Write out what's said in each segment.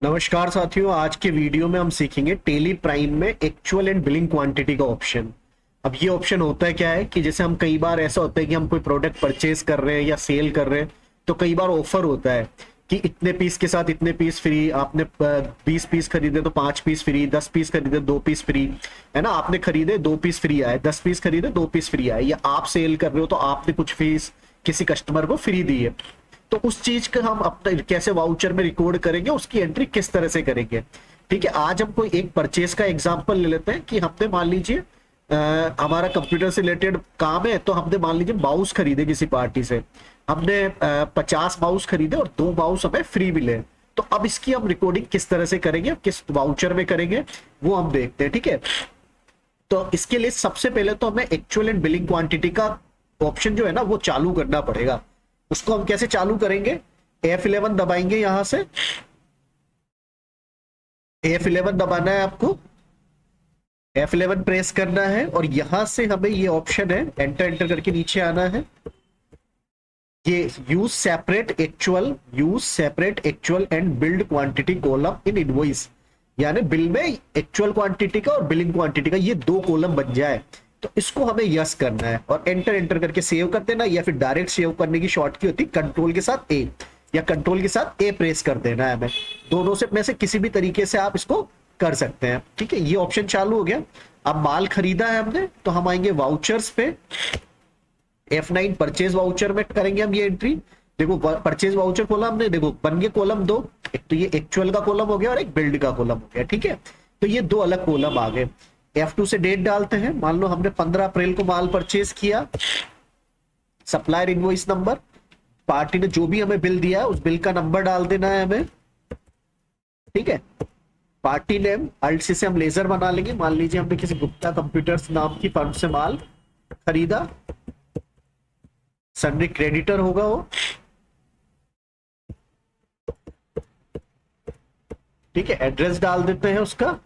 नमस्कार साथियों, आज के वीडियो में हम सीखेंगे टेली प्राइम में एक्चुअल एंड बिलिंग क्वांटिटी का ऑप्शन। अब ये ऑप्शन होता है क्या है कि जैसे हम कई बार ऐसा होता है कि हम कोई प्रोडक्ट परचेज कर रहे हैं या सेल कर रहे हैं, तो कई बार ऑफर होता है कि इतने पीस के साथ इतने पीस फ्री। आपने 20 पीस खरीदे तो 5 पीस फ्री, 10 पीस खरीदे 2 पीस फ्री, है ना। आपने खरीदे 2 पीस फ्री आए, 10 पीस खरीदे 2 पीस फ्री आए, या आप सेल कर रहे हो तो आपने कुछ फीस किसी कस्टमर को फ्री दी है। तो उस चीज का हम अपना कैसे वाउचर में रिकॉर्ड करेंगे, उसकी एंट्री किस तरह से करेंगे। ठीक है, आज हम कोई एक परचेज का एग्जांपल ले लेते हैं कि हमने मान लीजिए हमारा कंप्यूटर से रिलेटेड काम है, तो हमने मान लीजिए माउस खरीदे किसी पार्टी से। हमने 50 माउस खरीदे और 2 माउस हमें फ्री मिले। तो अब इसकी हम रिकॉर्डिंग किस तरह से करेंगे, किस वाउचर में करेंगे, वो हम देखते हैं। ठीक है, तो इसके लिए सबसे पहले तो हमें एक्चुअल एंड बिलिंग क्वांटिटी का ऑप्शन जो है ना वो चालू करना पड़ेगा। उसको हम कैसे चालू करेंगे? F11 दबाएंगे, यहां से F11 दबाना है आपको, F11 प्रेस करना है और यहां से हमें ये ऑप्शन है एंटर एंटर करके नीचे आना है। ये use separate actual and build quantity column in invoice, यानी बिल में एक्चुअल क्वांटिटी का और बिलिंग क्वांटिटी का ये 2 कॉलम बन जाए। तो इसको हमें यस करना है और एंटर एंटर करके सेव कर देना, या फिर डायरेक्ट सेव करने की शॉर्ट की होती कंट्रोल के साथ ए, या कंट्रोल के साथ ए प्रेस कर देना है हमें। दोनों से में से किसी भी तरीके से आप इसको कर सकते हैं। ठीक है, ये ऑप्शन चालू हो गया। अब माल खरीदा है हमने, तो हम आएंगे वाउचर्स पे, F9 परचेज वाउचर में करेंगे हम ये एंट्री। देखो परचेज वाउचर खोला हमने, देखो बन गए कॉलम 2, एक तो ये एक्चुअल का कॉलम हो गया और एक बिल्ड का कॉलम हो गया। ठीक है, तो ये 2 अलग कॉलम आ गए। F2 से डेट डालते हैं, मान लो हमने 15 अप्रैल को माल परचेज किया। सप्लायर इनवॉइस नंबर, पार्टी ने जो भी हमें बिल दिया है उस बिल का नंबर डाल देना है हमें। ठीक है, पार्टी नेम अल्ट से हम लेजर बना लेंगे। मान लीजिए हमने किसी गुप्ता कंप्यूटर्स नाम की फर्म से माल खरीदा, सन्नी क्रेडिटर होगा वो। ठीक है, एड्रेस डाल देते हैं उसका।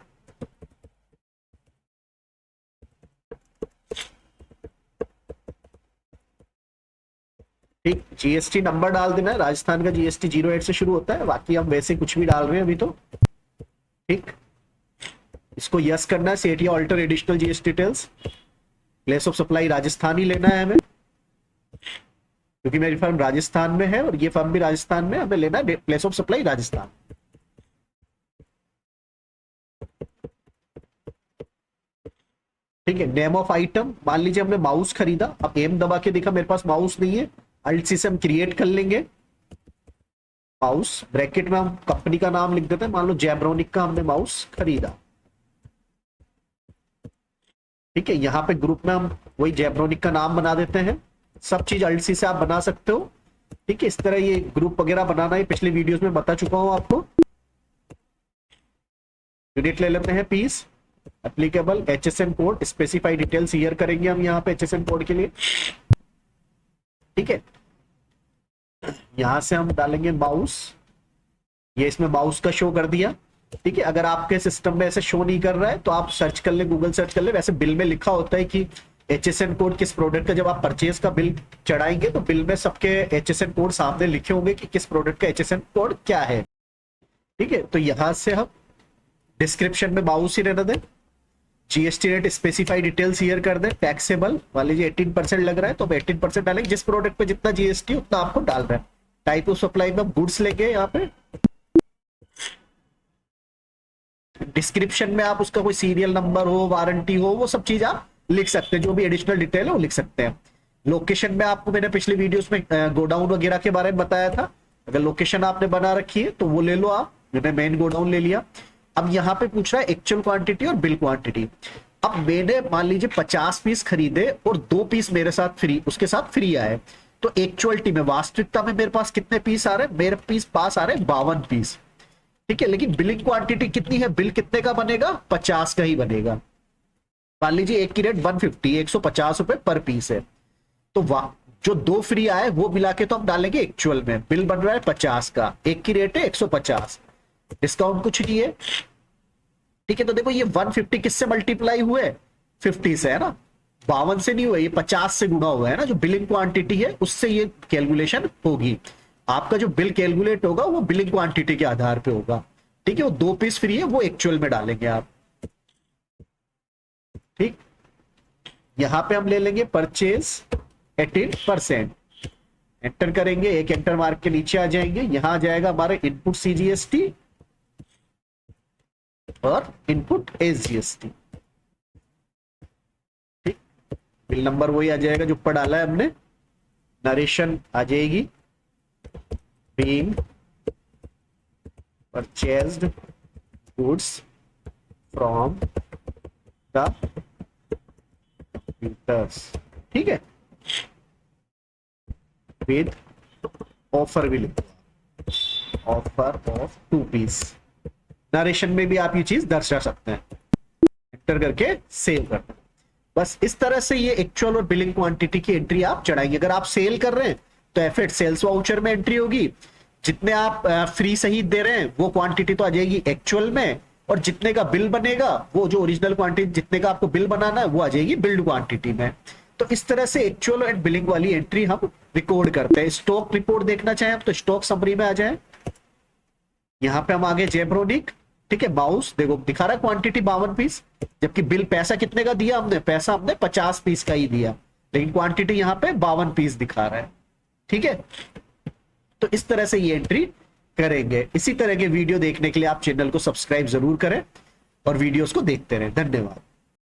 ठीक, जीएसटी नंबर डाल देना है, राजस्थान का जीएसटी 08 से शुरू होता है, बाकी हम वैसे कुछ भी डाल रहे हैं अभी तो। ठीक, इसको यस करना है, सेट या alter additional GST details. Place of supply Rajasthan ही लेना है हमें, क्योंकि मेरी फर्म राजस्थान में है और ये फर्म भी राजस्थान में, हमें लेना है प्लेस ऑफ सप्लाई राजस्थान। ठीक है, नेम ऑफ आइटम, मान लीजिए हमने माउस खरीदा, अब एम दबा के देखा मेरे पास माउस नहीं है, अल्ट से हम क्रिएट कर लेंगे माउस। ब्रैकेट में हम कंपनी का नाम लिख देते हैं, मान लो जैब्रोनिक का हमने माउस खरीदा। ठीक है, यहां पे ग्रुप में हम वही जैब्रोनिक का नाम बना देते हैं। सब चीज अल्ट से आप बना सकते हो। ठीक है, इस तरह ये ग्रुप वगैरह बनाना है, पिछले वीडियोस में बता चुका हूं आपको। यूनिट ले लेते हैं piece, applicable HSN code, specify details here करेंगे हम यहाँ पे HSN कोड के लिए। ठीक है, यहां से हम डालेंगे माउस, ये इसमें माउस का शो कर दिया। ठीक है, अगर आपके सिस्टम में ऐसे शो नहीं कर रहा है तो आप सर्च कर ले, गूगल सर्च कर ले। वैसे बिल में लिखा होता है कि HSN कोड किस प्रोडक्ट का, जब आप परचेज का बिल चढ़ाएंगे तो बिल में सबके HSN कोड सामने लिखे होंगे कि किस प्रोडक्ट का HSN कोड क्या है। ठीक है, तो यहां से हम डिस्क्रिप्शन में माउस ही रहने दें, GST rate specify details here कर दें। टैक्सेबल मान लीजिए 18% लग रहा है तो 18% डालेंगे, जिस प्रोडक्ट पे जितना जीएसटी उतना आपको डाल रहा है। टाइप ऑफ सप्लाई में हम गुड्स लेंगे, यहाँ पे डिस्क्रिप्शन में आप उसका कोई सीरियल नंबर हो, वारंटी हो, वो सब चीज आप लिख सकते हैं, जो भी एडिशनल डिटेल है वो लिख सकते हैं। लोकेशन में आपको मैंने पिछले वीडियोस में गोडाउन वगैरह के बारे में बताया था, अगर लोकेशन आपने बना रखी है तो वो ले लो आप। मैंने मेन गोडाउन ले लिया। अब यहाँ पे पूछ रहा है एक्चुअल क्वांटिटी और बिल क्वांटिटी। अब मैंने मान लीजिए 50 पीस खरीदे और 2 पीस मेरे साथ फ्री, उसके साथ फ्री आए, तो एक्चुअलिटी में, वास्तविकता में मेरे पास कितने पीस आ रहे हैं? मेरे पास आ रहे हैं 52 पीस। ठीक है, लेकिन बिलिंग क्वांटिटी कितनी है? बिल कितने का बनेगा? 50 का ही बनेगा। मान लीजिए एक की रेट 150, 150 रुपए पर पीस है, तो वाह, जो 2 फ्री आए वो मिला के तो हम डालेंगे एक्चुअल में। बिल बन रहा है 50 का, एक की रेट है 150, डिस्काउंट कुछ नहीं है। ठीक है, तो देखो ये 150 किससे मल्टीप्लाई हुए? 50 से, है ना। 52 से नहीं हुआ, ये 50 से गुणा हुआ है ना, जो बिलिंग क्वांटिटी है उससे ये कैलकुलेशन होगी। आपका जो बिल कैलकुलेट होगा वो बिलिंग क्वांटिटी के आधार पे होगा। ठीक है, वो 2 पीस फ्री है, वो एक्चुअल में डालेंगे आप। ठीक, यहां पे हम ले लेंगे परचेज 18%, एंटर करेंगे, एक एंटर मार्क के नीचे आ जाएंगे, यहां आ जाएगा हमारे इनपुट सीजीएसटी और इनपुट एसजीएसटी। ठीक, बिल नंबर वही आ जाएगा जो ऊपर डाला है हमने, नरेशन आ जाएगी, being purchased goods from the printers. ठीक है, विद ऑफर भी लिखो, ऑफर ऑफ 2 पीस। नरेशन में भी आप ये चीज दर्शा सकते हैं, एंटर करके सेव करना। बस इस तरह से ये एक्चुअल और बिलिंग क्वांटिटी की एंट्री आप चढ़ाएंगे। अगर आप सेल कर रहे हैं तो एफएट सेल्स वाउचर में एंट्री होगी, जितने आप फ्री सहित दे रहे हैं वो क्वांटिटी तो आ जाएगी एक्चुअल में, और जितने का बिल बनेगा वो जो ओरिजिनल क्वांटिटी जितने का आपको बिल बनाना है वो आ जाएगी बिल्ड क्वांटिटी में। तो इस तरह से एक्चुअल एंड बिलिंग वाली एंट्री हम रिकॉर्ड करते हैं। स्टॉक रिपोर्ट देखना चाहें तो स्टॉक समरी में आ जाए, यहां पे हम आगे जेब्रोनिक। ठीक है, माउस देखो दिखा रहा है क्वांटिटी 52 पीस, जबकि बिल पैसा कितने का दिया हमने, पैसा हमने 50 पीस का ही दिया, लेकिन क्वांटिटी यहां पे 52 पीस दिखा रहा है। ठीक है, तो इस तरह से ये एंट्री करेंगे। इसी तरह के वीडियो देखने के लिए आप चैनल को सब्सक्राइब जरूर करें और वीडियोस को देखते रहें। धन्यवाद।